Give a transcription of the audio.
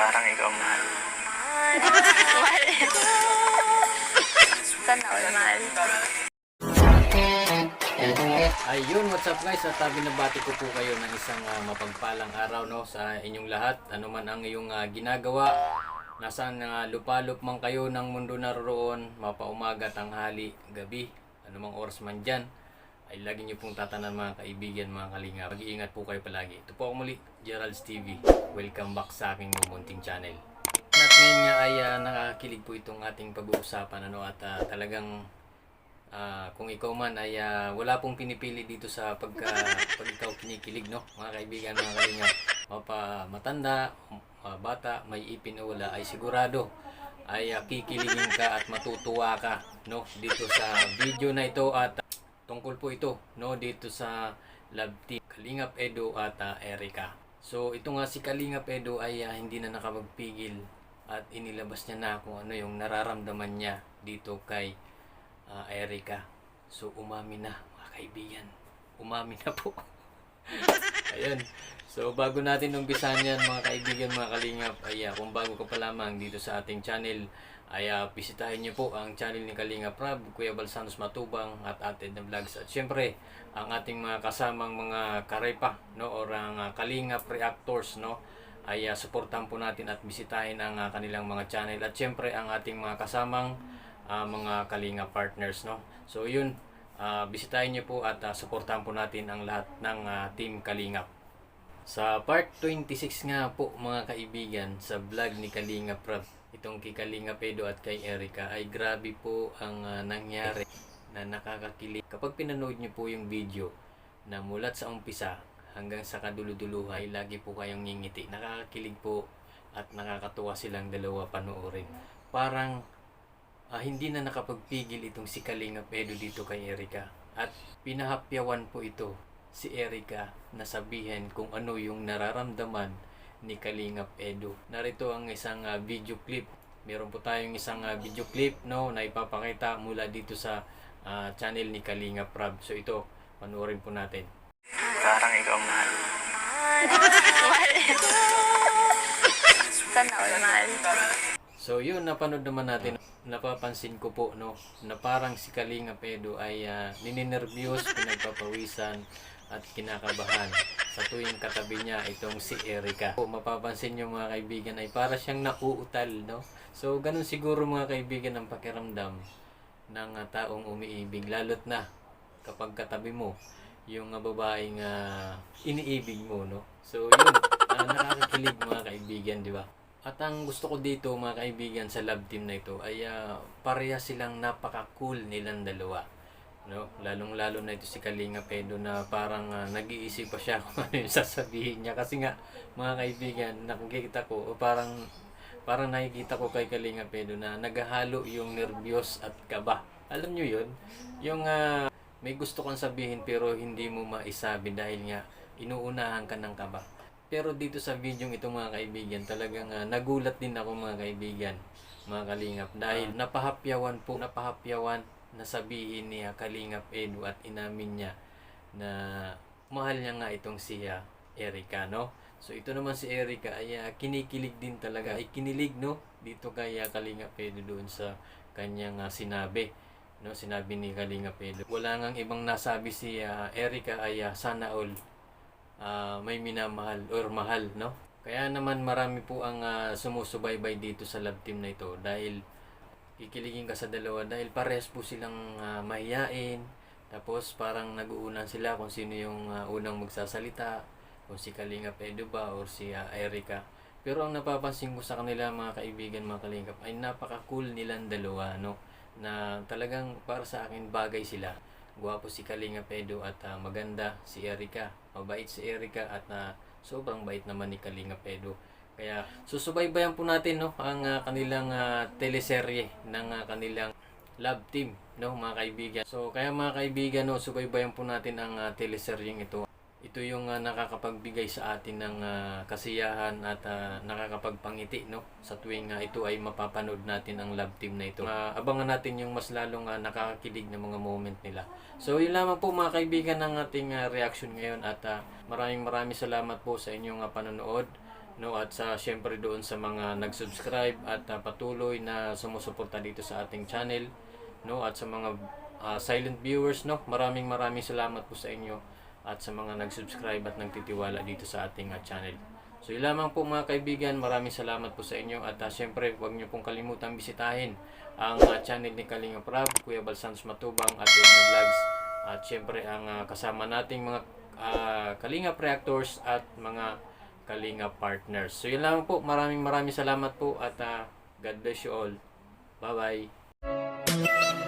Parang ikaw mahal. Mahal. Sana all mahal. Ayun, what's up guys? At binabati ko po kayo ng isang mapagpalang araw no sa inyong lahat. Ano man ang iyong ginagawa, nasaan lupalop man kayo ng mundo naroon, mapaumaga, tanghali, gabi, anumang oras man dyan, ay lagi niyo pong tatanan mga kaibigan, mga kalinga. Mag-iingat po kayo palagi. Ito po ako muli, Gerald's TV. Welcome back sa aking munting channel. At ngayon nga ay nakakilig po itong ating pag-uusapan at talagang kung ikaw man ay wala pong pinipili dito sa pag ikaw kinikilig no mga kaibigan, mga kalinga, matanda, bata, may ipin o wala, ay sigurado ay kikiligin ka at matutuwa ka no dito sa video na ito. At tungkol po ito no dito sa Love Team Kalingap Edo at Erica. So ito nga si Kalingap Edo ay hindi na nakapagpigil at inilabas niya na kung ano yung nararamdaman niya dito kay Erica. So umami na mga kaibigan, umami na po. Ayun. So bago natin umpisahan yan mga kaibigan, mga kalingap, ay kung bago ka pa lamang dito sa ating channel, ay bisitahin nyo po ang channel ni Kalingap Rab, Kuya Balsanos Matubang at Ated na Vlogs. At syempre ang ating mga kasamang mga karepa no or ang Kalingap Reactors no ay suportahan po natin at bisitahin ang kanilang mga channel. At syempre ang ating mga kasamang mga Kalingap partners no. So yun, bisitahin niyo po at suportahan po natin ang lahat ng Team Kalingap. Sa part 26 nga po mga kaibigan sa vlog ni Kalingap Rab, itong kay Kalingap Edo at kay Erica, ay grabe po ang nangyari na nakakakilig. Kapag pinanood niyo po yung video na mulat sa umpisa hanggang sa kaduluduluhan, ay lagi po kayong ngingiti. Nakakakilig po at nakakatuwa silang dalawa panoorin. Parang hindi na nakapagpigil itong si Kalingap Edo dito kay Erica. At pinahapyawan po ito si Erica na sabihin kung ano yung nararamdaman ni Kalingap Edo. Narito ang isang video clip. Meron po tayong isang video clip no na ipapakita mula dito sa channel ni Kalingap Rab. So ito, panoorin po natin. Parang ikaw mahal. Mahal. Sana all mahal. So yun, napanood naman natin. Napapansin ko po no na parang si Kalingap Edo ay nininervyos, pinagpapawisan at kinakabahan sa tuwing katabi niya itong si Erica. Mapapansin nyo mga kaibigan ay para siyang nauutal no. So ganun siguro mga kaibigan ang pakiramdam ng taong umiibig, lalo't na kapag katabi mo yung babaeng iniibig mo no. So yun, nakakakilig mga kaibigan, di ba? At ang gusto ko dito mga kaibigan sa love team na ito ay pareha silang napaka-cool nilang dalawa. No? Lalong-lalo na ito si Kalingap Edo na parang nag-iisip pa siya kung ano yung sasabihin niya. Kasi nga mga kaibigan, nakikita ko parang nakikita ko kay Kalingap Edo na naghahalo yung nervyos at kaba. Alam nyo yun? Yung may gusto kang sabihin pero hindi mo maisabi dahil nga inuunahan ka ng kaba. Pero dito sa video ito mga kaibigan, talagang nagulat din ako mga kaibigan, mga Kalingap, dahil napahapyawan na sabihin niya Kalingap Edo at inamin niya na mahal niya nga itong si Erica no. So ito naman si Erica ay kinikilig din talaga, ay kinilig no dito kay Kalingap Edo doon sa kanyang sinabi no, sinabi ni Kalingap Edo. Wala ngang ibang nasabi si Erica ay sana all may minamahal or mahal no. Kaya naman marami po ang sumusubaybay dito sa love team na ito dahil kikiligin ka sa dalawa dahil parehas po silang mahiyain, tapos parang nag-uunan sila kung sino yung unang magsasalita, kung si Kalingap Edo ba or si Erica. Pero ang napapansin ko sa kanila mga kaibigan, mga Kalingap, ay napaka-cool nilang dalawa no, na talagang para sa akin bagay sila. Gwapo si Kalingap Edo at maganda si Erica. Mabait si Erica at sobrang bait naman ni Kalingap Edo. Kaya susubaybayan po natin no ang kanilang teleserye ng kanilang love team no mga kaibigan. So kaya mga kaibigan no, subaybayan po natin ang teleseryeng ito. Ito yung nakakapagbigay sa atin ng kasiyahan at nakakapagpangiti no sa tuwing ito ay mapapanood natin ang love team na ito. Abangan natin yung mas lalong nakakakilig na mga moment nila. So yun lamang po mga kaibigan ng ating reaction ngayon at maraming salamat po sa inyong panonood. no, at sa syempre doon sa mga nag-subscribe at patuloy na sumusuporta dito sa ating channel, no, at sa mga silent viewers, no, maraming salamat po sa inyo at sa mga nag-subscribe at nagtitiwala dito sa ating channel. So yun lamang po mga kaibigan, maraming salamat po sa inyo at syempre huwag niyo pong kalimutang bisitahin ang channel ni Kalinga Prab, Kuya Balsans Matubang at Edna Vlogs, at syempre ang kasama nating mga Kalinga Reactors at mga Kalinga Partners. So yun lang po, maraming salamat po at God bless you all. Bye bye.